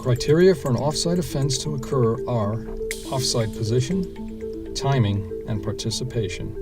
Criteria for an offside offense to occur are offside position, timing, and participation.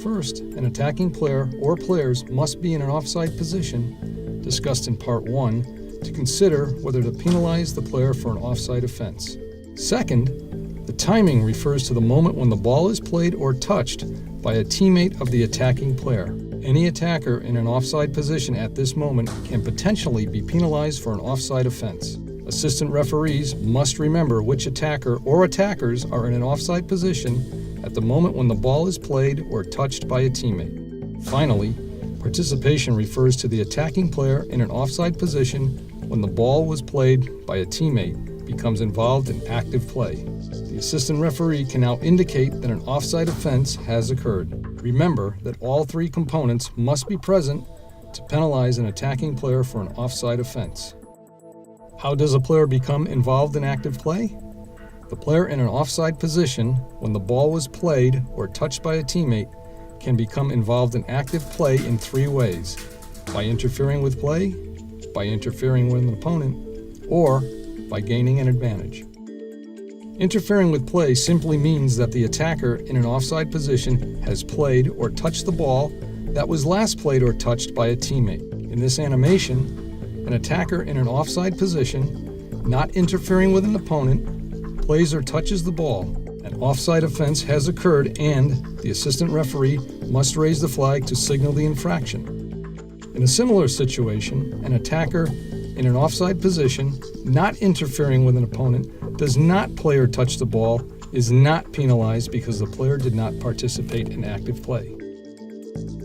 First, an attacking player or players must be in an offside position, discussed in Part 1, to consider whether to penalize the player for an offside offense. Second, the timing refers to the moment when the ball is played or touched by a teammate of the attacking player. Any attacker in an offside position at this moment can potentially be penalized for an offside offense. Assistant referees must remember which attacker or attackers are in an offside position at the moment when the ball is played or touched by a teammate. Finally, participation refers to the attacking player in an offside position when the ball was played by a teammate becomes involved in active play. The assistant referee can now indicate that an offside offense has occurred. Remember that all three components must be present to penalize an attacking player for an offside offense. How does a player become involved in active play? The player in an offside position, when the ball was played or touched by a teammate, can become involved in active play in three ways: by interfering with play, by interfering with an opponent, or by gaining an advantage. Interfering with play simply means that the attacker in an offside position has played or touched the ball that was last played or touched by a teammate. In this animation, an attacker in an offside position, not interfering with an opponent, plays or touches the ball. An offside offense has occurred and the assistant referee must raise the flag to signal the infraction. In a similar situation, an attacker in an offside position, not interfering with an opponent, does not play or touch the ball, is not penalized because the player did not participate in active play.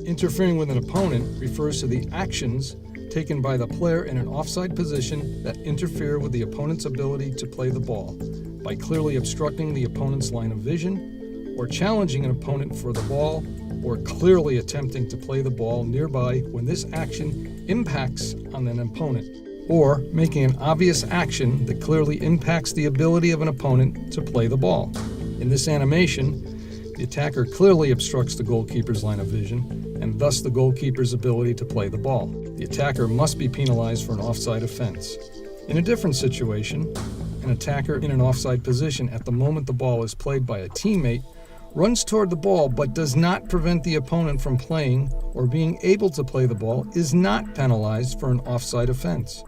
Interfering with an opponent refers to the actions taken by the player in an offside position that interfere with the opponent's ability to play the ball by clearly obstructing the opponent's line of vision, or challenging an opponent for the ball, or clearly attempting to play the ball nearby when this action impacts on an opponent, or making an obvious action that clearly impacts the ability of an opponent to play the ball. In this animation, the attacker clearly obstructs the goalkeeper's line of vision, and thus the goalkeeper's ability to play the ball. The attacker must be penalized for an offside offense. In a different situation, an attacker in an offside position at the moment the ball is played by a teammate runs toward the ball but does not prevent the opponent from playing or being able to play the ball is not penalized for an offside offense.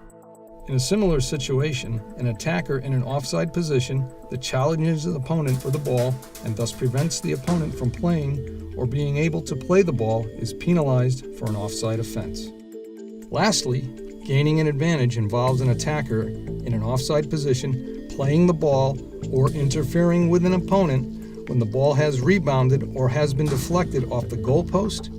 In a similar situation, an attacker in an offside position that challenges the opponent for the ball and thus prevents the opponent from playing or being able to play the ball is penalized for an offside offense. Lastly, gaining an advantage involves an attacker in an offside position playing the ball or interfering with an opponent when the ball has rebounded or has been deflected off the goalpost,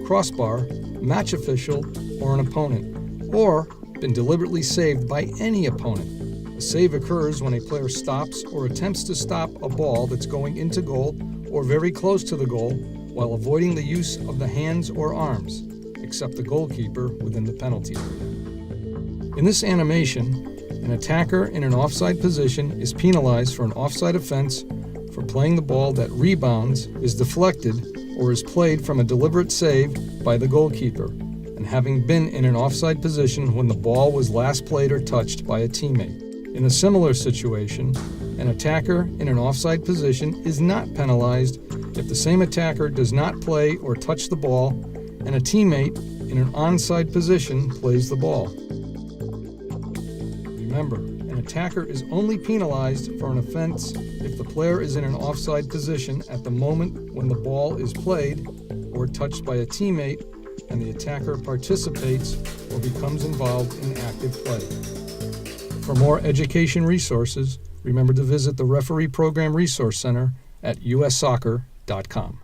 crossbar, match official, or an opponent, or been deliberately saved by any opponent. A save occurs when a player stops or attempts to stop a ball that's going into goal or very close to the goal while avoiding the use of the hands or arms, except the goalkeeper within the penalty area. In this animation, an attacker in an offside position is penalized for an offside offense for playing the ball that rebounds, is deflected, or is played from a deliberate save by the goalkeeper, and having been in an offside position when the ball was last played or touched by a teammate. In a similar situation, an attacker in an offside position is not penalized if the same attacker does not play or touch the ball and a teammate in an onside position plays the ball. Remember, an attacker is only penalized for an offense if the player is in an offside position at the moment when the ball is played or touched by a teammate and the attacker participates or becomes involved in active play. For more education resources, remember to visit the Referee Program Resource Center at ussoccer.com.